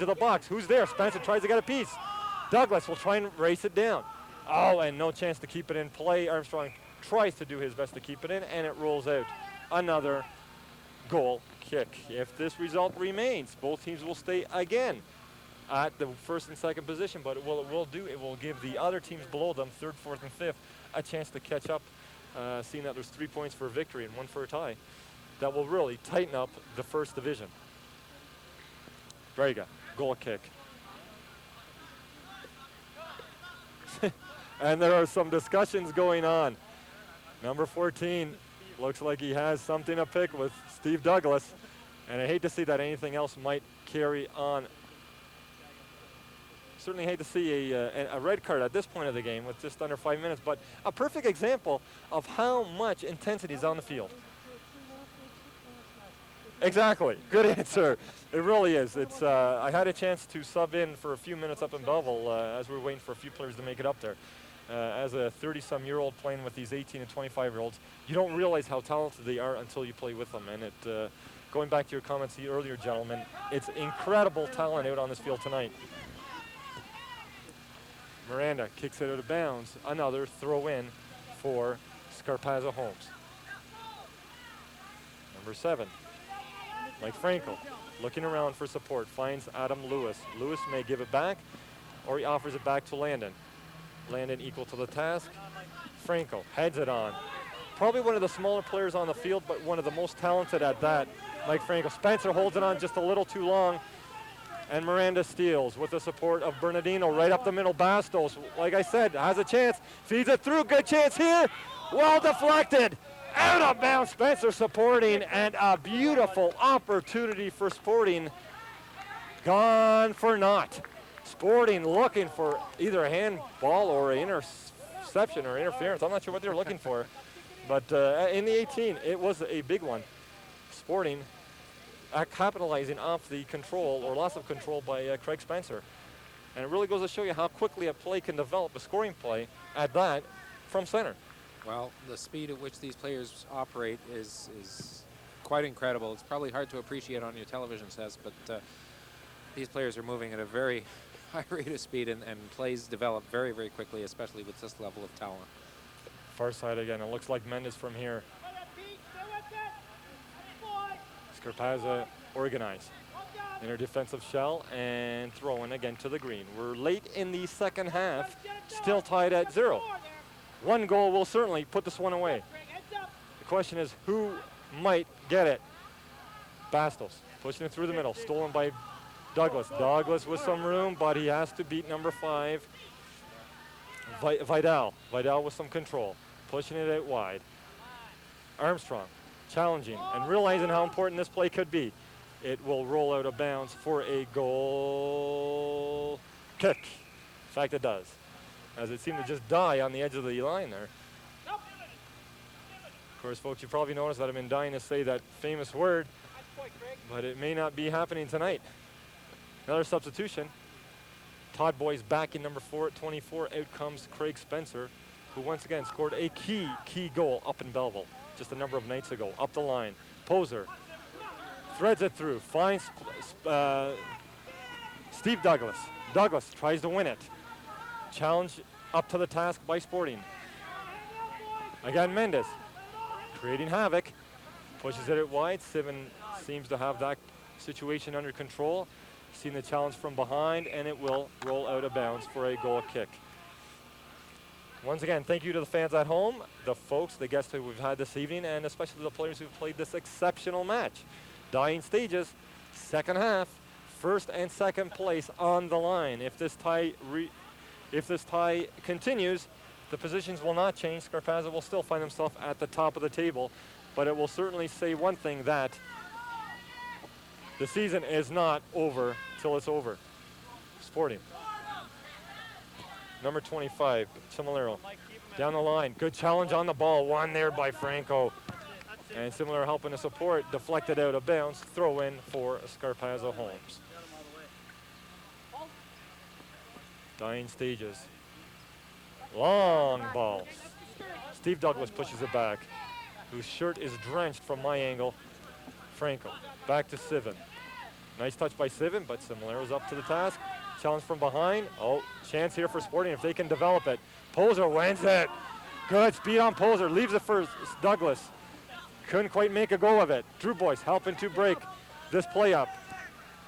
to the box. Who's there? Spencer tries to get a piece. Douglas will try and race it down. Oh, and no chance to keep it in play. Armstrong tries to do his best to keep it in, and it rolls out. Another goal kick. If this result remains, both teams will stay again at the first and second position, but it will give the other teams below them, third, fourth, and fifth, a chance to catch up, seeing that there's 3 points for a victory and 1 for a tie. That will really tighten up the first division. Very good. Goal kick. And there are some discussions going on. Number 14 looks like he has something to pick with Steve Douglas, and I hate to see that anything else might carry on. Certainly hate to see a red card at this point of the game with just under 5 minutes, but a perfect example of how much intensity is on the field. Exactly. Good answer. It really is. It's. I had a chance to sub in for a few minutes up in Belleville as we were waiting for a few players to make it up there. As a 30-some-year-old playing with these 18 and 25-year-olds, you don't realize how talented they are until you play with them. And it, going back to your comments earlier, gentlemen, it's incredible talent out on this field tonight. Miranda kicks it out of bounds. Another throw-in for Scarpazza Holmes. Number 7. Mike Frankel, looking around for support, finds Adam Lewis. Lewis may give it back, or he offers it back to Landon. Landon equal to the task. Frankel heads it on. Probably one of the smaller players on the field, but one of the most talented at that. Mike Frankel. Spencer holds it on just a little too long, and Miranda steals with the support of Bernardino right up the middle. Bastos, like I said, has a chance, feeds it through, good chance here. Well deflected. Out of bounds, Spencer supporting, and a beautiful opportunity for Sporting. Gone for naught. Sporting looking for either a handball or an interception or interference. I'm not sure what they're looking for. But in the 18, it was a big one. Sporting capitalizing off the control or loss of control by Craig Spencer. And it really goes to show you how quickly a play can develop, a scoring play at that from center. Well, the speed at which these players operate is quite incredible. It's probably hard to appreciate on your television sets, but these players are moving at a very high rate of speed, and plays develop very, very quickly, especially with this level of talent. Far side again. It looks like Mendes from here. Scarpazza organized. Inner defensive shell and throw in again to the green. We're late in the second half, still tied at 0. One goal will certainly put this one away. The question is who might get it. Bastos pushing it through the middle, stolen by Douglas. Douglas with some room, but he has to beat number 5, Vidal. Vidal with some control, pushing it out wide. Armstrong challenging and realizing how important this play could be. It will roll out of bounds for a goal kick. In fact, it does, as it seemed to just die on the edge of the line there. Of course, folks, you probably noticed that I've been dying to say that famous word, but it may not be happening tonight. Another substitution. Todd Boy's back in number 4 at 24. Out comes Craig Spencer, who once again scored a key goal up in Belleville just a number of nights ago. Up the line. Poser threads it through. Finds Steve Douglas. Douglas tries to win it. Challenge up to the task by Sporting. Again, Mendes creating havoc. Pushes it out wide. Sivan seems to have that situation under control. Seen the challenge from behind, and it will roll out of bounds for a goal kick. Once again, thank you to the fans at home, the folks, the guests who we've had this evening, and especially the players who've played this exceptional match. Dying stages, second half, first and second place on the line. If this tie continues, the positions will not change. Scarpazza will still find himself at the top of the table, but it will certainly say one thing, that the season is not over till it's over. Sporting. Number 25, Chimilero. Down the line. Good challenge on the ball. Won there by Franco. And Chimilero helping to support. Deflected out of bounds. Throw in for Scarpazza Holmes. Dying stages. Long balls. Steve Douglas pushes it back, whose shirt is drenched from my angle. Franco. Back to Sivan. Nice touch by Sivan, but Similaro's up to the task. Challenge from behind. Oh, chance here for Sporting if they can develop it. Poser wins it. Good speed on Poser. Leaves it for Douglas. Couldn't quite make a go of it. Drew Boyce helping to break this play up.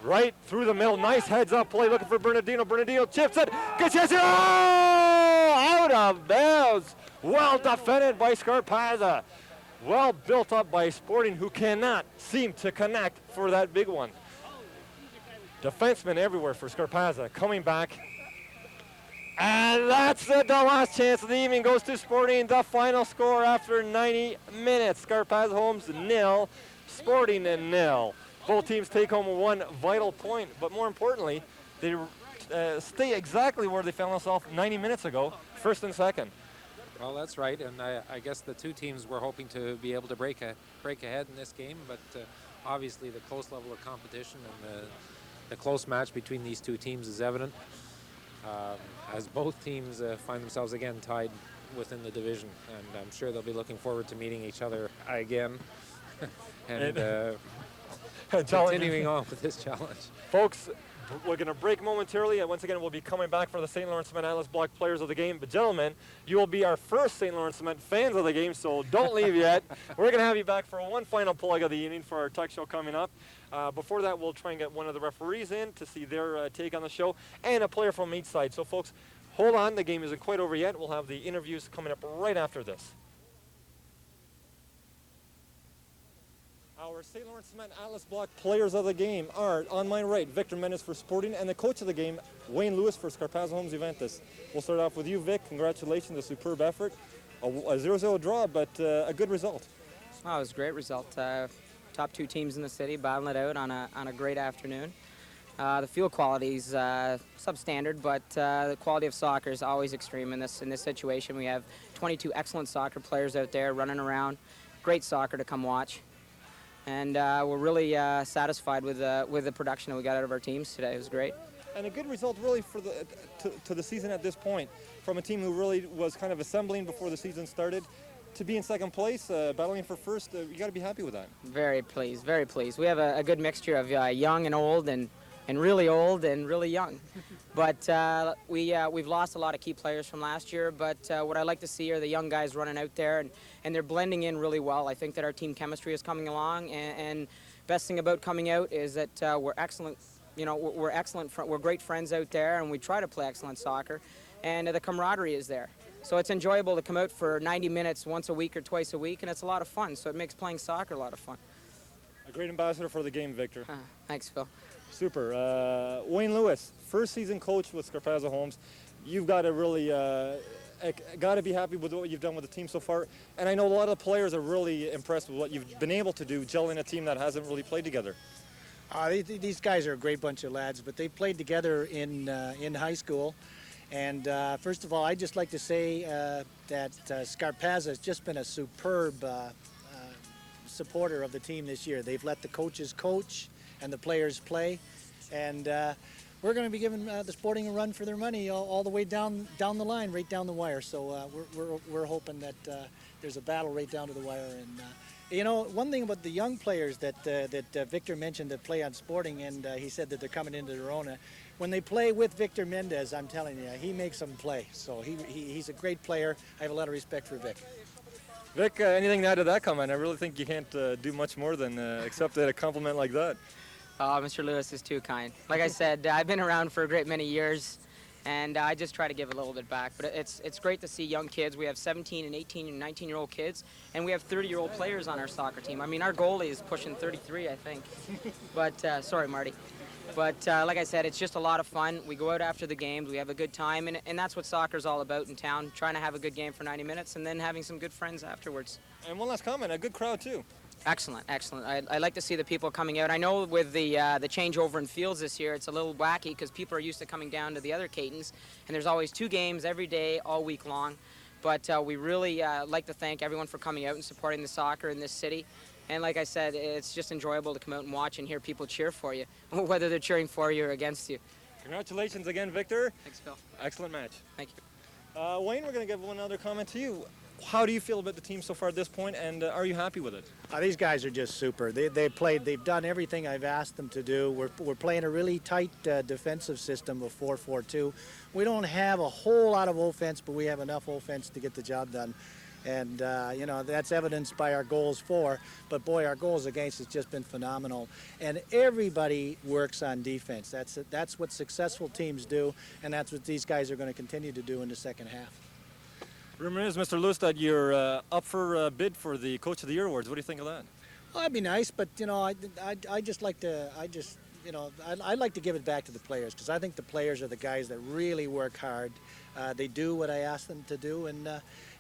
Right through the middle. Nice heads up play looking for Bernardino. Bernardino chips it. Gets it. Oh! Out of bounds. Well defended by Scarpazza. Well built up by Sporting, who cannot seem to connect for that big one. Defensemen everywhere for Scarpazza. Coming back. And that's the last chance of the evening goes to Sporting. The final score after 90 minutes. Scarpazza Homes 0, Sporting 0. Both teams take home one vital point, but more importantly, they stay exactly where they found themselves 90 minutes ago, first and second. Well, that's right, and I guess the two teams were hoping to be able to break ahead in this game, but obviously the close level of competition and the close match between these two teams is evident, as both teams find themselves again tied within the division, and I'm sure they'll be looking forward to meeting each other again and continuing on with this challenge. Folks, we're going to break momentarily, and once again we'll be coming back for the St. Lawrence Cement Atlas Block players of the game. But gentlemen, you will be our first St. Lawrence Cement fans of the game, so don't leave yet. We're going to have you back for one final plug of the evening for our tech show coming up. Before that, we'll try and get one of the referees in to see their take on the show, and a player from each side. So folks, hold on, the game isn't quite over yet. We'll have the interviews coming up right after this. Our St. Lawrence Cement Atlas Block players of the game are, on my right, Victor Mendes for Sporting, and the coach of the game, Wayne Lewis for Scarpazza Homes Juventus. We'll start off with you, Vic. Congratulations, a superb effort. A 0-0 draw, but a good result. Oh, it was a great result. Top two teams in the city battling it out on a great afternoon. The field quality is substandard, but the quality of soccer is always extreme in this situation. We have 22 excellent soccer players out there running around. Great soccer to come watch. And we're really satisfied with the production that we got out of our teams today. It was great. And a good result really for to the season at this point, from a team who really was kind of assembling before the season started, to be in second place, battling for first. You got to be happy with that. Very pleased, very pleased. We have a good mixture of young and old, and really young. But we've lost a lot of key players from last year, but what I like to see are the young guys running out there, and they're blending in really well. I think that our team chemistry is coming along, and best thing about coming out is that we're excellent. You know, we're excellent. We're great friends out there, and we try to play excellent soccer, and the camaraderie is there. So it's enjoyable to come out for 90 minutes once a week or twice a week, and it's a lot of fun. So it makes playing soccer a lot of fun. A great ambassador for the game, Victor. Thanks, Phil. Super. Wayne Lewis, first season coach with Scarpazza Homes. You've got to really be happy with what you've done with the team so far. And I know a lot of the players are really impressed with what you've been able to do, gelling a team that hasn't really played together. These guys are a great bunch of lads, but they played together in high school. And first of all, I'd just like to say that Scarpazza has just been a superb supporter of the team this year. They've let the coaches coach and the players play, and we're going to be giving the Sporting a run for their money all the way down the line, right down the wire. So we're hoping that there's a battle right down to the wire. And you know, one thing about the young players that Victor mentioned that play on Sporting, and he said that they're coming into their own. When they play with Victor Mendez, I'm telling you, he makes them play. So he's a great player. I have a lot of respect for Vic. Vic, anything to add to that comment? I really think you can't do much more than accept a compliment like that. Mr. Lewis is too kind. Like I said, I've been around for a great many years, and I just try to give a little bit back. But it's great to see young kids. We have 17 and 18 and 19-year-old kids, and we have 30-year-old players on our soccer team. I mean, our goalie is pushing 33, I think. But, sorry, Marty. But like I said, it's just a lot of fun. We go out after the games, we have a good time, and that's what soccer's all about in town, trying to have a good game for 90 minutes and then having some good friends afterwards. And one last comment, a good crowd too. Excellent, excellent. I like to see the people coming out. I know with the changeover in fields this year, it's a little wacky because people are used to coming down to the other Catons, and there's always 2 games every day, all week long. But we really like to thank everyone for coming out and supporting the soccer in this city. And like I said, it's just enjoyable to come out and watch and hear people cheer for you, whether they're cheering for you or against you. Congratulations again, Victor. Thanks, Phil. Excellent match. Thank you. Wayne, we're going to give one other comment to you. How do you feel about the team so far at this point, and are you happy with it? These guys are just super. They've done everything I've asked them to do. We're playing a really tight defensive system of 4-4-2. We don't have a whole lot of offense, but we have enough offense to get the job done. And, you know, that's evidenced by our goals for. But, boy, our goals against has just been phenomenal. And everybody works on defense. That's what successful teams do, and that's what these guys are going to continue to do in the second half. Rumor is, Mr. Lewis, that you're up for a bid for the Coach of the Year awards. What do you think of that? Well, that'd be nice, but, you know, I just like to, you know, I like to give it back to the players, because I think the players are the guys that really work hard. They do what I ask them to do, and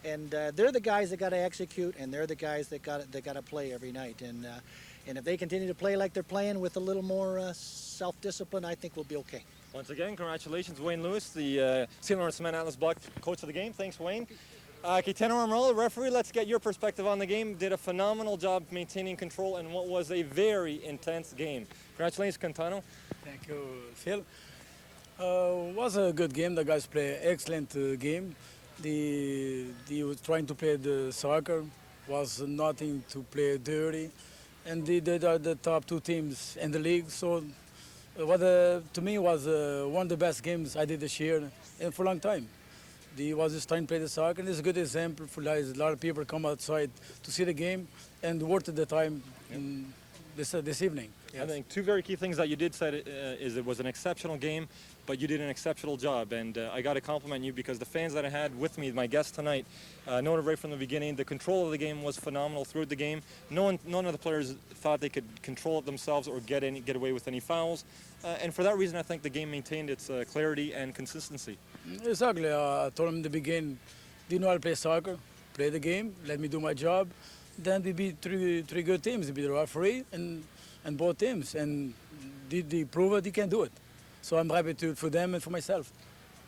they're the guys that got to execute, and they're the guys that got to play every night. And if they continue to play like they're playing with a little more self-discipline, I think we'll be okay. Once again, congratulations, Wayne Lewis, the St. Lawrence Cement Atlas Block Coach of the game. Thanks, Wayne. Kitano Amaral, referee, let's get your perspective on the game. Did a phenomenal job maintaining control in what was a very intense game. Congratulations, Kitano. Thank you, Phil. Was a good game. The guys play excellent game. They was trying to play the soccer. Was nothing to play dirty, and they are the top two teams in the league. So, what to me was one of the best games I did this year and for a long time. They was just trying to play the soccer, and it's a good example for a lot of people come outside to see the game and worth the time in this evening. Yes. I think two very key things that you did say is it was an exceptional game, but you did an exceptional job, and I got to compliment you because the fans that I had with me, my guests tonight, noted right from the beginning, the control of the game was phenomenal throughout the game. None of the players thought they could control it themselves or get away with any fouls, and for that reason, I think the game maintained its clarity and consistency. Exactly. I told them in the beginning, do you know how to play soccer? Play the game, let me do my job. Then we beat three good teams. We beat the referee and both teams, and they prove that they can do it. So I'm happy for them and for myself.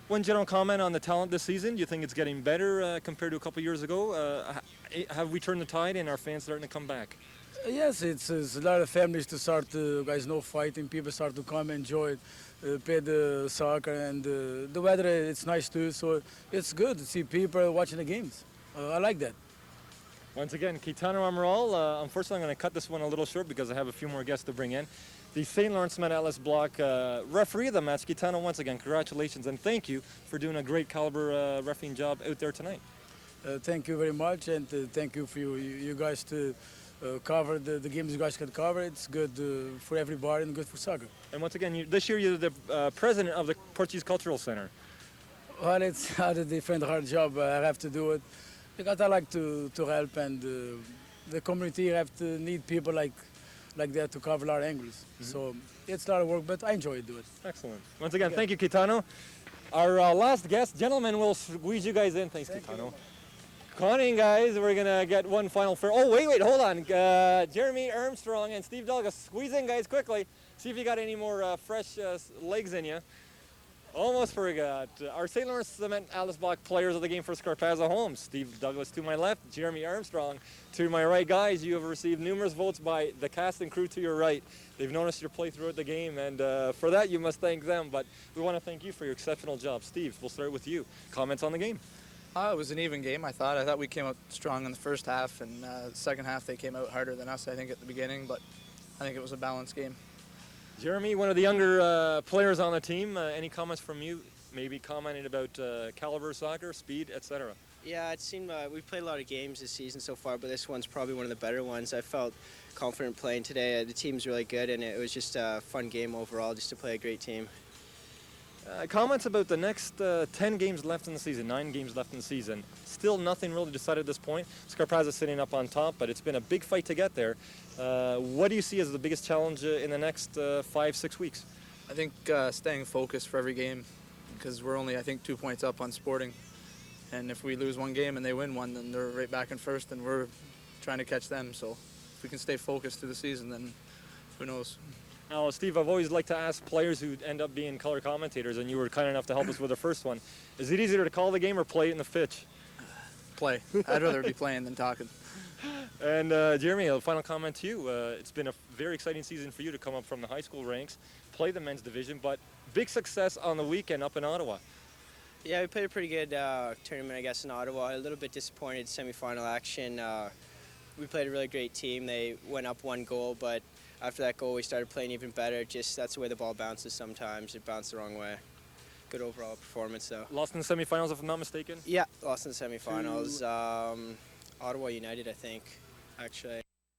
One general comment on the talent this season. Do you think it's getting better compared to a couple years ago? Have we turned the tide and are fans starting to come back? Yes, it's a lot of families to start, guys, no fighting. People start to come enjoy it, play the soccer, and the weather, it's nice too. So it's good to see people watching the games. I like that. Once again, Kitano Amaral. Unfortunately, I'm going to cut this one a little short because I have a few more guests to bring in. The St. Lawrence Cement Atlas Block referee of the match, Kitano, once again, congratulations and thank you for doing a great caliber refereeing job out there tonight. Thank you very much, and thank you for you guys to cover the games you guys can cover. It's good for everybody and good for soccer. And once again, this year you're the president of the Portuguese Cultural Center. Well, it's a different hard job. I have to do it because I like to help, and the community have to need people like that to cover a lot of angles. So it's a lot of work, but I enjoy doing it. Excellent. Once again, thank you, Kitano. Our last guest, gentlemen, will squeeze you guys in. Thanks, Kitano. Conning, guys, we're going to get one final fair. Oh, wait, hold on. Jeremy Armstrong and Steve Douglas, squeeze in, guys, quickly. See if you got any more fresh legs in you. Almost forgot. Our St. Lawrence Cement Atlas Block players of the game for Scarpazza home. Steve Douglas to my left, Jeremy Armstrong to my right. Guys, you have received numerous votes by the cast and crew to your right. They've noticed your play throughout the game, and for that you must thank them. But we want to thank you for your exceptional job. Steve, we'll start with you. Comments on the game? It was an even game, I thought. I thought we came out strong in the first half, and the second half they came out harder than us, I think, at the beginning. But I think it was a balanced game. Jeremy, one of the younger players on the team, any comments from you? Maybe commenting about caliber soccer, speed, etc. Yeah, it seemed we've played a lot of games this season so far, but this one's probably one of the better ones. I felt confident playing today. The team's really good, and it was just a fun game overall, just to play a great team. Comments about the next 10 games left in the season, 9 games left in the season. Still nothing really decided at this point. Scarpazza sitting up on top, but it's been a big fight to get there. What do you see as the biggest challenge in the next 5-6 weeks? I think staying focused for every game, because we're only, I think, 2 points up on Sporting. And if we lose one game and they win one, then they're right back in first, and we're trying to catch them. So if we can stay focused through the season, then who knows. Now, Steve, I've always liked to ask players who end up being color commentators, and you were kind enough to help us with the first one. Is it easier to call the game or play it in the pitch? Play. I'd rather be playing than talking. And Jeremy, a final comment to you. It's been a very exciting season for you to come up from the high school ranks, play the men's division, but big success on the weekend up in Ottawa. Yeah, we played a pretty good tournament, I guess, in Ottawa. A little bit disappointed semifinal action. We played a really great team. They went up 1 goal, but after that goal, we started playing even better. Just that's the way the ball bounces sometimes. It bounced the wrong way. Good overall performance, though. Lost in the semifinals, if I'm not mistaken. Yeah, lost in the semifinals. Ottawa United, I think, actually.